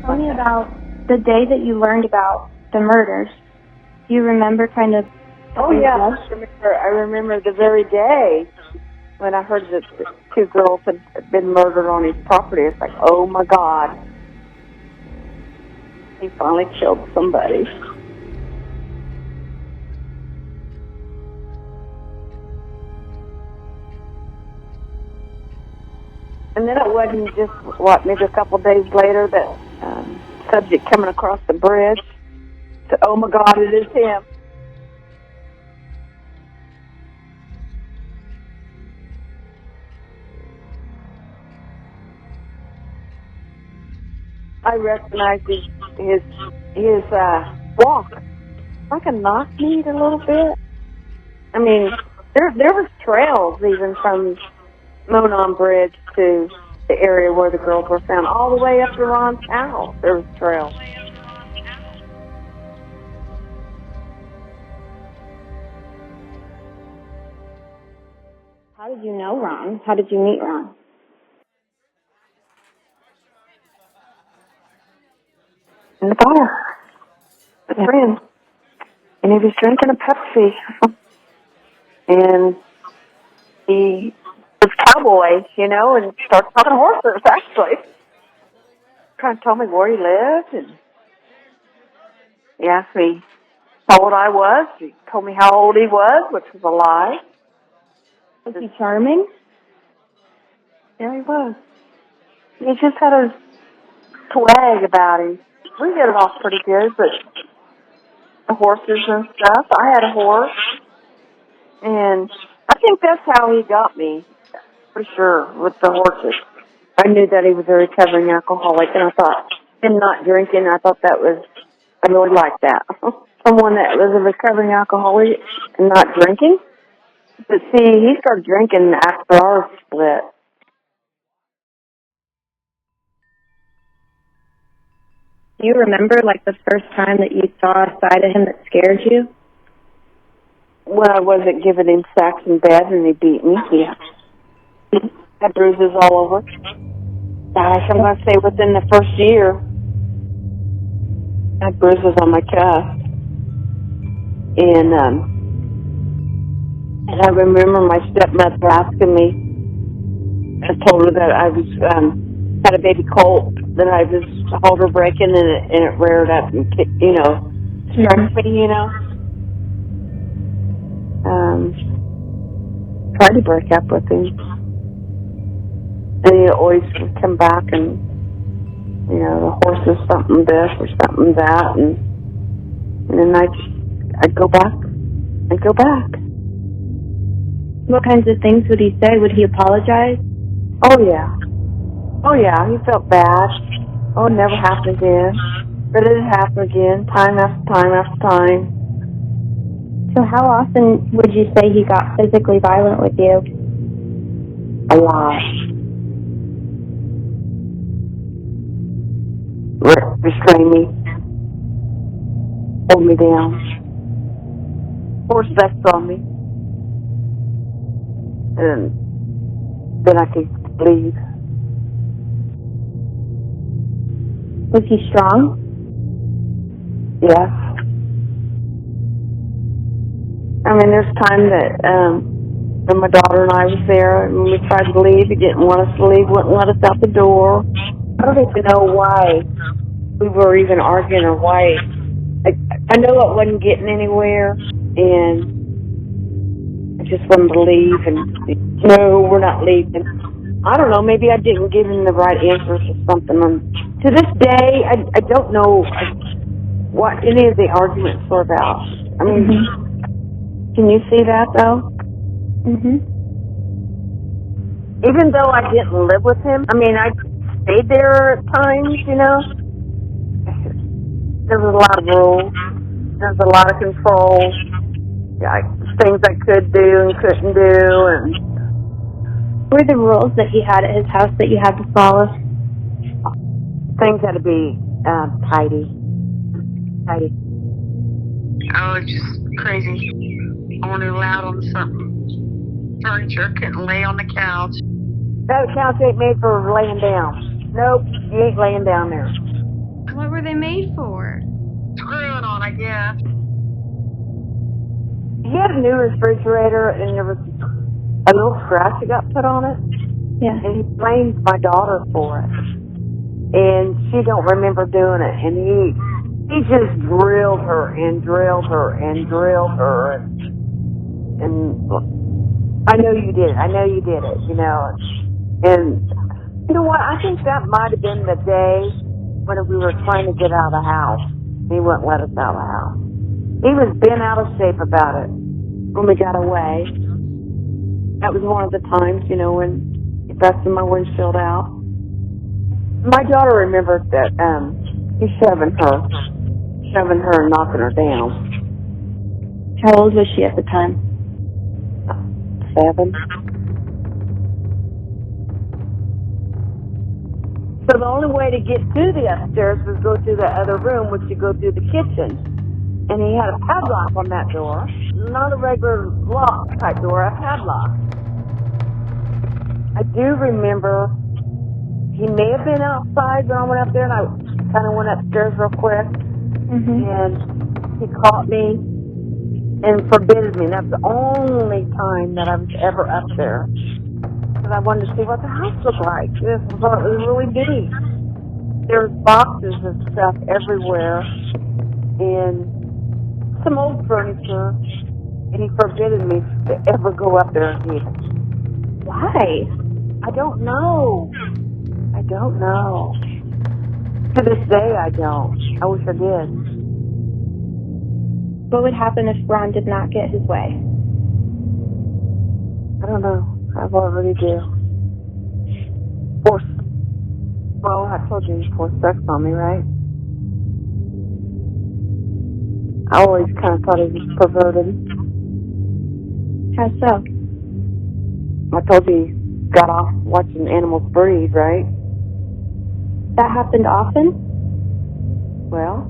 Tell me about the day that you learned about the murders. Do you remember kind of... Oh, yeah. I remember the very day when I heard that the two girls had been murdered on his property. It's like, oh, my God. He finally killed somebody. And then it wasn't just, maybe a couple of days later, that subject coming across the bridge. Said, oh, my God, it is him. I recognized his walk. Like a knock-kneed a little bit. I mean, there was trails even from Monon Bridge to the area where the girls were found, all the way up to Ron's house. There was trails. How did you know Ron? How did you meet Ron? In the bar. A friend. And he was drinking a Pepsi. And he was cowboy, you know, and started talking horses, actually. Trying to tell me where he lived. And he asked me how old I was. He told me how old he was, which was a lie. Was he charming? Yeah, he was. He just had a swag about him. We hit it off pretty good, but the horses and stuff. I had a horse, and I think that's how he got me, for sure, with the horses. I knew that he was a recovering alcoholic, and I thought, and not drinking, I thought that was, I really liked that. Someone that was a recovering alcoholic and not drinking. But see, he started drinking after our split. Do you remember, like, the first time that you saw a side of him that scared you? When I wasn't giving him sex in bed and he beat me, yeah. He had bruises all over. Gosh, I'm going to say within the first year, I had bruises on my chest. And I remember my stepmother asking me, I told her that I was, had a baby colt, that I was halter breaking and it reared up and, you know, struck me, you know. Tried to break up with him. And he always would come back and, you know, the horse is something this or something that. And then I'd go back. I'd go back. What kinds of things would he say? Would he apologize? Oh, yeah. Oh, yeah, he felt bad. Oh, it never happened again. But it happened again, time after time after time. So how often would you say he got physically violent with you? A lot. Restrain me. Hold me down. Force sex on me. And then I could leave. Was he strong? Yes. I mean, there's time that when my daughter and I was there, and we tried to leave, he didn't want us to leave, wouldn't let us out the door. I don't even know why we were even arguing or why. I know it wasn't getting anywhere, and I just wanted to leave, and no, we're not leaving. I don't know, maybe I didn't give him the right answers or something. To this day, I don't know what any of the arguments were about. I mean, Can you see that, though? Even though I didn't live with him, I mean, I stayed there at times, you know. There was a lot of rules. There was a lot of control. Yeah, things I could do and couldn't do. And what were the rules that he had at his house that you had to follow? Things had to be tidy. Tidy. Oh, it's just crazy. Only allowed on something. Furniture, couldn't lay on the couch. That couch ain't made for laying down. Nope, you ain't laying down there. What were they made for? Screwing on, I guess. He had a new refrigerator, and there was a little scratch that got put on it. Yeah. And he blamed my daughter for it. And she don't remember doing it. And he just drilled her and drilled her and drilled her. And I know you did it. I know you did it, you know. And you know what? I think that might have been the day when we were trying to get out of the house. He wouldn't let us out of the house. He was bent out of shape about it when we got away. That was one of the times, you know, when he busted my windshield out. My daughter remembers that he's shoving her and knocking her down. How old was she at the time? 7. So the only way to get to the upstairs was go through the other room, which you go through the kitchen. And he had a padlock on that door. Not a regular lock type door, a padlock. I do remember he may have been outside when I went up there, and I kind of went upstairs real quick. Mm-hmm. And he caught me and forbidden me. That's the only time that I was ever up there. Because I wanted to see what the house looked like. I thought it was really neat. There's boxes of stuff everywhere. And some old furniture, and he forbidden me to ever go up there and see it. Why? I don't know. To this day, I don't. I wish I did. What would happen if Ron did not get his way? I don't know. I already do. Well, I told you he forced sex on me, right? I always kind of thought he was perverted. How so? I told you he got off watching animals breed, right? That happened often? Well,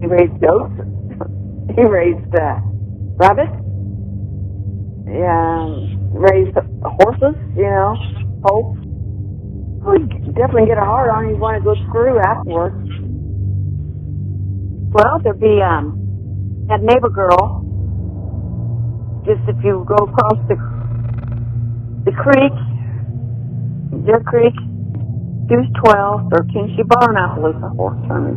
he raised goats. He raised rabbits. Yeah, raised horses, you know, colts. Well, you definitely get a hard on. You want to go screw afterwards. Well, there'd be that neighbor girl. Just if you go across the creek, their creek, she was 12, 13. She bought an Appaloosa horse from me,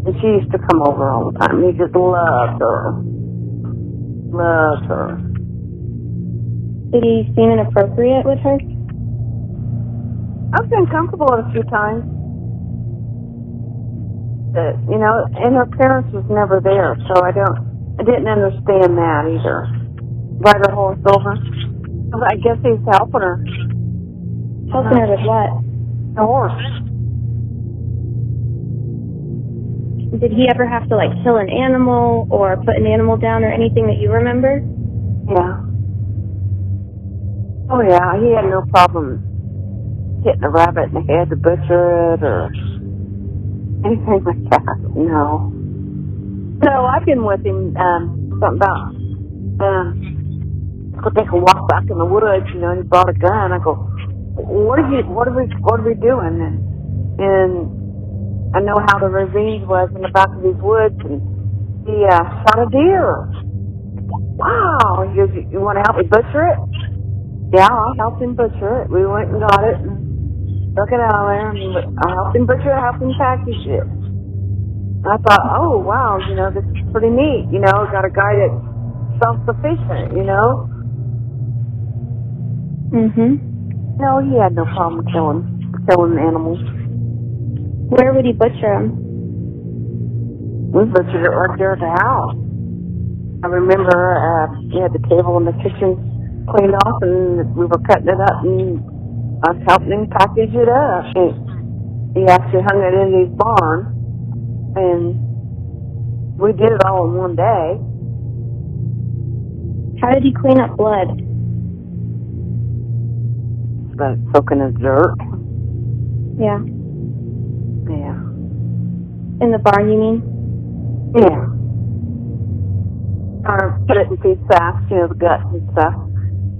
and she used to come over all the time. He just loved her. Did he seem inappropriate with her? I've been comfortable a few times. You know, and her parents was never there, so I didn't understand that either. Ride her horse over. I guess he was helping her. Helping her with what? The horse. Did he ever have to, like, kill an animal or put an animal down or anything that you remember? Yeah. Oh, yeah, he had no problem hitting a rabbit in the head to butcher it or anything like that. No. So I've been with him, something about, go take a walk back in the woods, you know, and he brought a gun. I go, what are we doing? And I know how the ravine was in the back of these woods, and he shot a deer. Wow. He goes, you want to help me butcher it? Yeah, I helped him butcher it. We went and got it and took it out of there, and I helped him butcher it, helped him package it. And I thought, oh, wow, you know, this is pretty neat. You know, got a guy that's self-sufficient, you know? Mm-hmm. No, he had no problem killing animals. Where would he butcher them? We butchered it right there at the house. I remember we had the table in the kitchen cleaned off, and we were cutting it up, and I was helping him package it up. And he actually hung it in his barn, and we did it all in one day. How did he clean up blood? But soaking in dirt. Yeah. Yeah. In the barn, you mean? Yeah. Or put it in feed sacks, you know, the guts and stuff.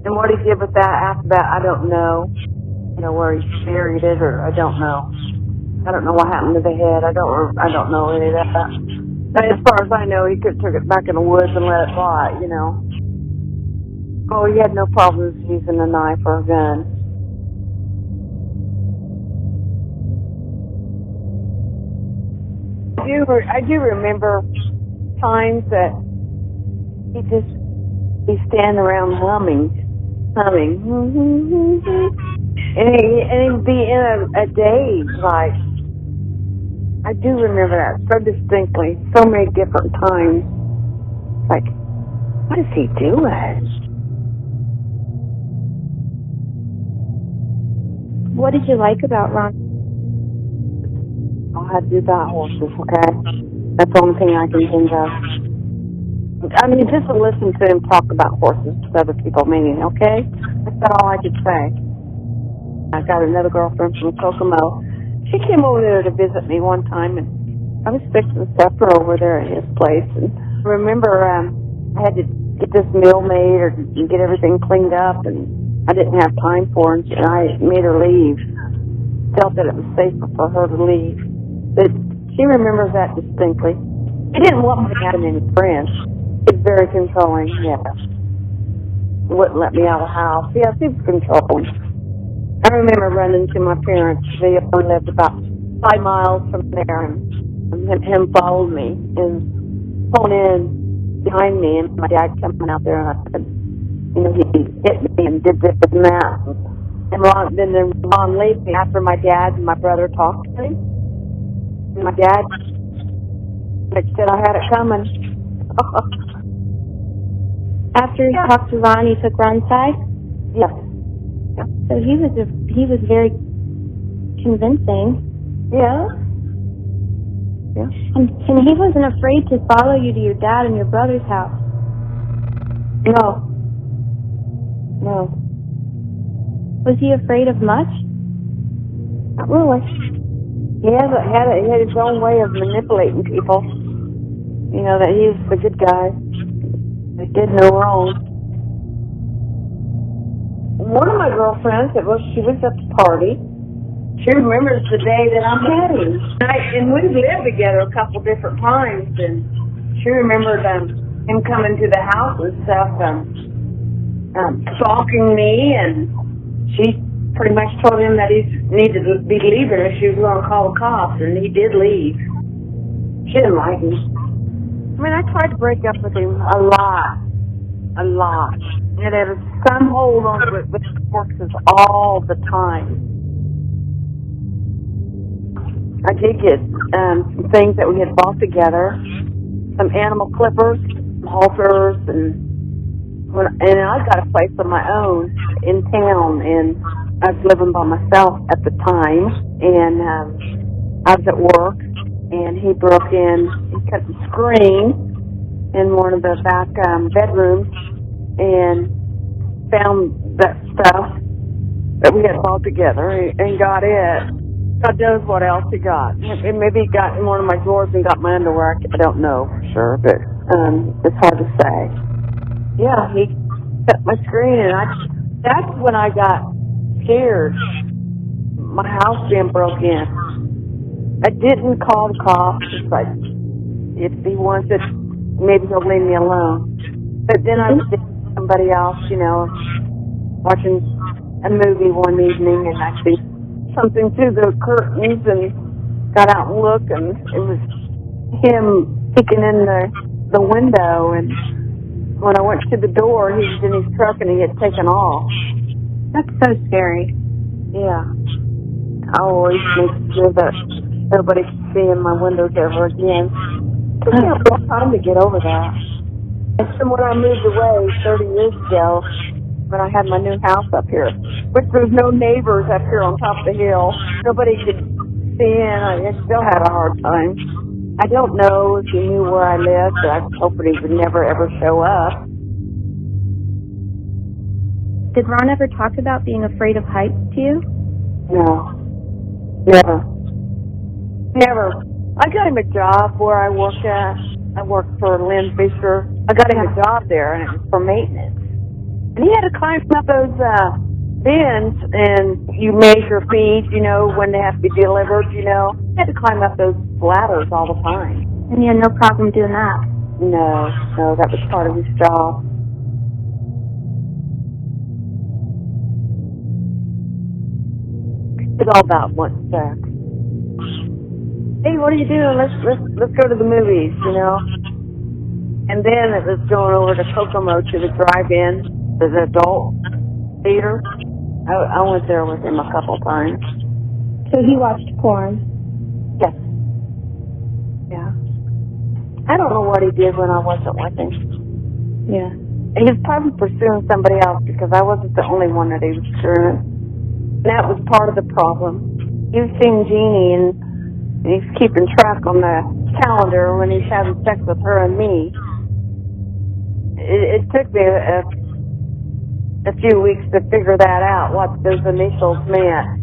And what he did with that after that, I don't know. You know, where he buried it, or I don't know. I don't know what happened to the head. I don't know any of that. But as far as I know, he could have took it back in the woods and let it rot, you know. Oh, he had no problems using a knife or a gun. I do remember times that he'd be standing around humming. And he'd be in a daze, like, I do remember that so distinctly, so many different times. Like, what is he doing? What did you like about Ron? I had to do about horses, okay? That's the only thing I can think of. I mean, just to listen to him talk about horses to other people, maybe, okay? That's all I could say. I got another girlfriend from Kokomo. She came over there to visit me one time, and I was fixing supper over there at his place. And I remember I had to get this meal made or get everything cleaned up, and I didn't have time for her, and I made her leave. Felt that it was safer for her to leave. But she remembers that distinctly. He didn't want me having any friends. He was very controlling, yeah. He wouldn't let me out of the house. Yes, he was controlling. I remember running to my parents. They lived about 5 miles from there, and him followed me and pulled in behind me, and my dad coming out there, and I said, you know, he hit me and did this and that. And then Ron left me after my dad and my brother talked to him. And my dad said I had it coming. After he talked to Ron, you took Ron's side? Yes. Yeah. So he was very convincing. Yeah. Yeah. And he wasn't afraid to follow you to your dad and your brother's house? No. No. Was he afraid of much? Not really. He had his own way of manipulating people. You know, that he was a good guy. He did no wrong. One of my girlfriends, she was at the party. She remembers the day that I met him. And we lived together a couple different times, and she remembered him coming to the house and stuff, stalking me, and she pretty much told him that he needed to be leaving or she was going to call the cops, and he did leave. She didn't like me. I mean, I tried to break up with him a lot. And there was some hold on with horses all the time. I did get some things that we had bought together, some animal clippers, some halters, and I got a place of my own in town, and I was living by myself at the time, and I was at work, and he broke in, he cut the screen in one of the back bedrooms, and found that stuff that we had bought together, and got it. God knows what else he got. Maybe he got in one of my drawers and got my underwear. I don't know for sure, but it's hard to say. Yeah, he cut my screen, and that's when I got scared. My house being broke in. I didn't call the cops. It's like, if he wants it, maybe he'll leave me alone. But then I was with somebody else, you know, watching a movie one evening, and I see something through the curtains and got out and looked, and it was him peeking in the window, and when I went to the door, he was in his truck and he had taken off. That's so scary. Yeah. I always make sure that nobody can see in my windows ever again. It took me a long time to get over that. And so when I moved away 30 years ago, when I had my new house up here, which there's no neighbors up here on top of the hill, nobody could see in. I still had a hard time. I don't know if he knew where I lived, but I was hoping he would never ever show up. Did Ron ever talk about being afraid of heights to you? No. Never. Never. I got him a job where I work at. I worked for Lynn Fisher. I got him a job there, and it was for maintenance. And he had to climb up those bins and you measure feed, you know, when they have to be delivered, you know. You had to climb up those ladders all the time. And you had no problem doing that? No, that was part of his job. It's all about one sex. Hey, what are you doing? Let's go to the movies, you know. And then it was going over to Kokomo to the drive-in, the adult theater. I went there with him a couple times. So he watched porn? Yes. Yeah. I don't know what he did when I wasn't with him. Yeah. He was probably pursuing somebody else because I wasn't the only one that he was pursuing. And that was part of the problem. He was seeing Jeannie and he's keeping track on the calendar when he's having sex with her and me. It took me a few weeks to figure that out, what those initials meant.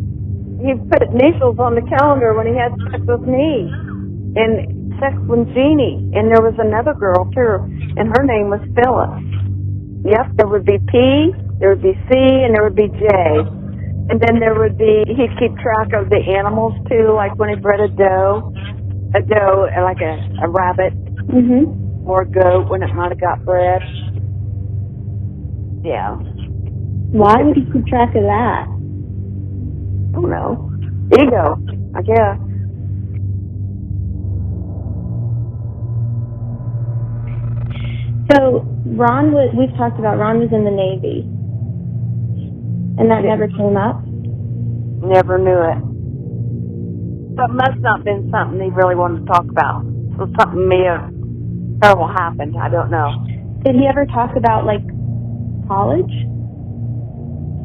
He put initials on the calendar when he had sex with me and sex with Jeannie. And there was another girl, too, and her name was Phyllis. Yep, there would be P, there would be C, and there would be J. And then there would be, he'd keep track of the animals, too, like when he bred a doe, like a rabbit, or a goat when it might have got bred. Yeah. Why would he keep track of that? I don't know. Ego, I guess. So we've talked about Ron was in the Navy. And that never came up? Never knew it. So it must not have been something he really wanted to talk about. So something may have terrible happened. I don't know. Did he ever talk about, like, college?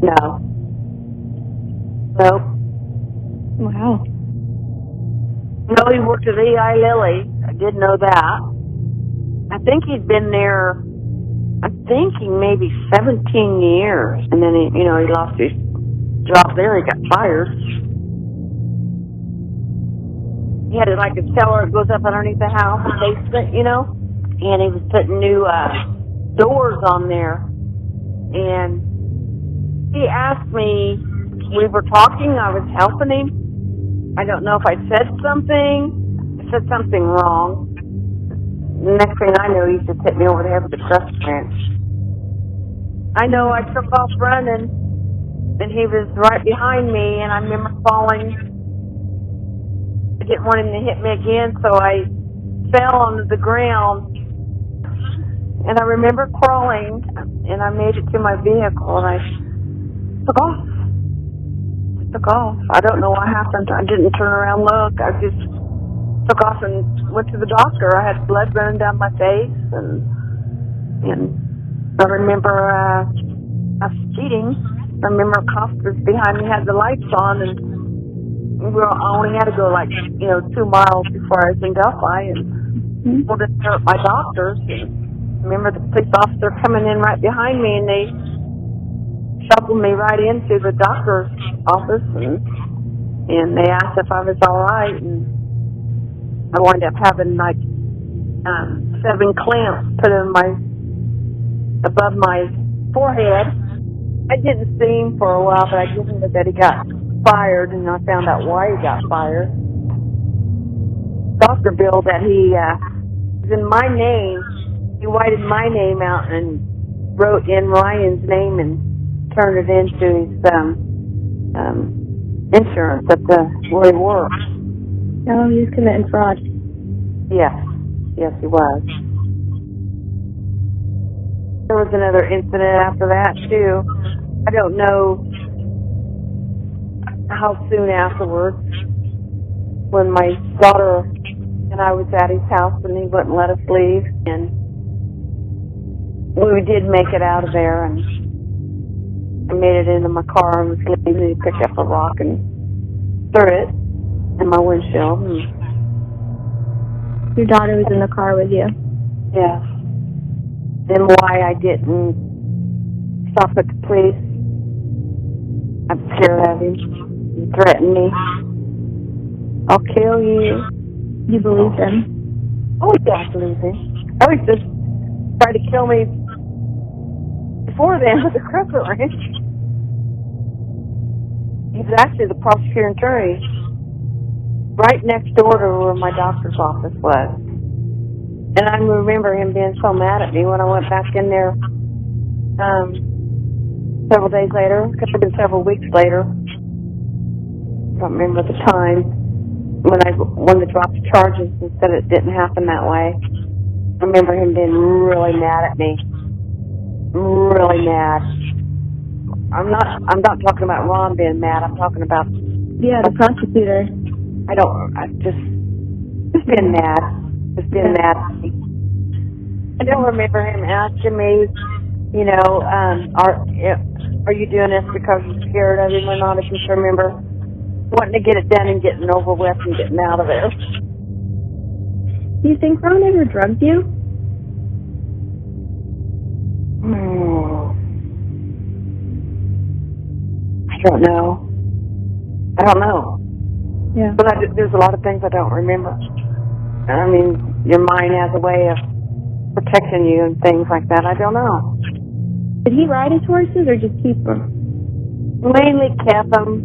No. Nope. Wow. No, he worked at Eli Lilly. I did know that. I think he'd been there, maybe 17 years. And then, he lost his job there. He got fired. He had, like, a cellar that goes up underneath the house, a basement, and he was putting new doors on there. And he asked me, we were talking, I was helping him. I don't know if I said something. I said something wrong. The next thing I know, he just hit me over the head with a crush wrench. I know I took off running, and he was right behind me, and I remember falling. I didn't want him to hit me again, so I fell onto the ground. And I remember crawling, and I made it to my vehicle, and I took off. I don't know what happened. I didn't turn around and look. I just took off and went to the doctor. I had blood running down my face, and I remember I was cheating. I remember cops behind me had the lights on, and I only had to go 2 miles before I was in Delphi, and pulled into my doctor's. I remember the police officer coming in right behind me, and they shuffled me right into the doctor's office, and they asked if I was all right, and I wound up having 7 clamps put in above my forehead. I didn't see him for a while, but I did know that he got fired, and I found out why he got fired. Doctor bill that he was in my name. He whited my name out and wrote in Ryan's name and turned it into his insurance at where he worked. Oh, he was committing fraud. Yes, he was. There was another incident after that, too. I don't know how soon afterwards, when my daughter and I was at his house and he wouldn't let us leave, and we did make it out of there, and I made it into my car and was leaving, and he picked up a rock and threw it in my windshield. And your daughter was in the car with you? Yeah. Then why I didn't stop at the police, I'm scared of him. He threatened me. I'll kill you. You believed him? Oh, yeah, I believe him. Oh, he just tried to kill me before then with a crescent wrench. He's actually the prosecuting attorney right next door to where my doctor's office was. And I remember him being so mad at me when I went back in there several days later. Could have been several weeks later. I don't remember the time when I wanted to drop the charges and said it didn't happen that way. I remember him being really mad at me. Really mad. I'm not talking about Ron being mad. I'm talking about the prosecutor. Just being mad. Just being mad. I don't remember him asking me, you know, are you doing this because you're scared of him or not? I just remember wanting to get it done and getting over with and getting out of there. Do you think Ron ever drugged you? I don't know. Yeah. But there's a lot of things I don't remember. I mean, your mind has a way of protecting you and things like that. I don't know. Did he ride his horses or just keep them? Mainly kept them.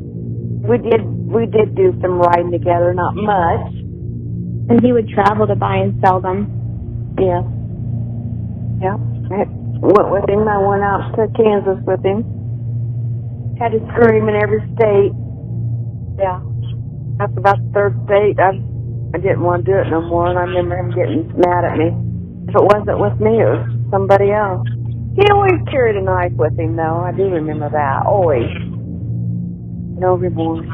We did do some riding together, not much. And he would travel to buy and sell them? Yeah. Yeah. I went with him. I went out to Kansas with him. Had to scream in every state. Yeah. After about the third state, I didn't want to do it no more, and I remember him getting mad at me. If it wasn't with me, it was somebody else. He always carried a knife with him, though. I do remember that. Always. No remorse.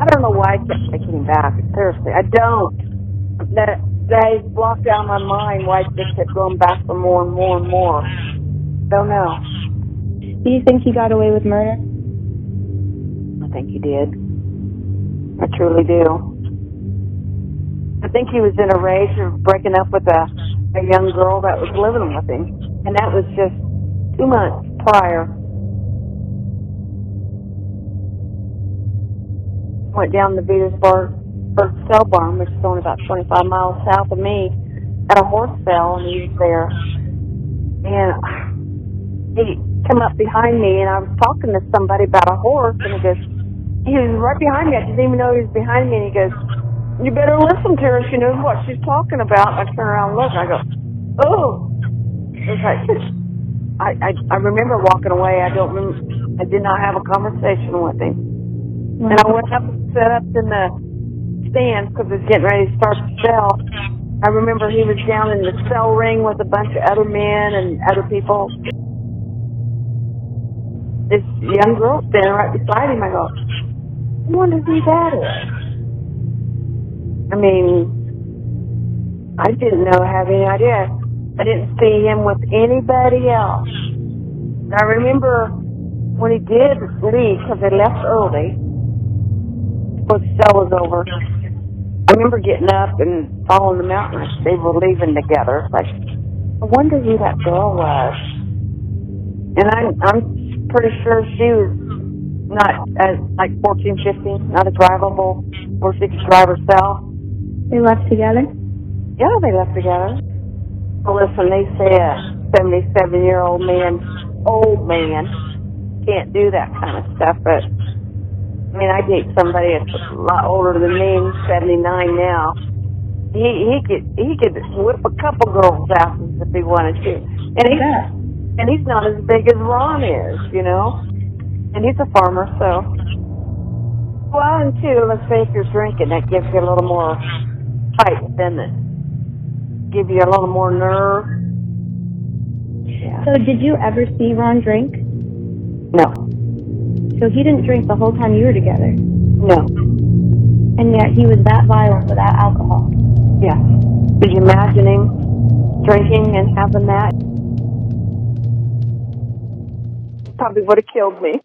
I don't know why I kept taking him back. Seriously, I don't. They blocked out my mind why I just kept going back for more and more and more. Don't know. Do you think he got away with murder? I think he did. I truly do. I think he was in a rage of breaking up with a young girl that was living with him. And that was just 2 months prior. Went down to Videophone cell barn, which is only about 25 miles south of me, at a horse sale, and he was there. And he come up behind me, and I was talking to somebody about a horse, and he was right behind me. I didn't even know he was behind me, and he goes, "You better listen to her. She knows what she's talking about." And I turn around and look, and I go, "Oh." It was like, I remember walking away. I did not have a conversation with him. And I went up and set up in the stands because it was getting ready to start the sale. I remember he was down in the cell ring with a bunch of other men and other people. This young girl standing right beside him. I go, I wonder who that is. I mean, I didn't have any idea. I didn't see him with anybody else. I remember when he did leave, because they left early, before the sale was over, I remember getting up and following them out, and they were leaving together. Like, I wonder who that girl was. And I'm pretty sure she was not like 14, 15, not a drivable, or she could drive herself. They left together? Yeah, they left together. Well, listen, they say a 77-year-old man, old man, can't do that kind of stuff, but I mean, I date somebody that's a lot older than me, 79 now. He could whip a couple girls' asses if he wanted to. And he's not as big as Ron is, you know. And he's a farmer, so. Well, and two, let's say if you're drinking, that gives you a little more fight, doesn't it? Give you a little more nerve. Yeah. So did you ever see Ron drink? No. So he didn't drink the whole time you were together? No. And yet he was that violent without alcohol? Yeah. Could you imagine him drinking and having that? Probably would have killed me.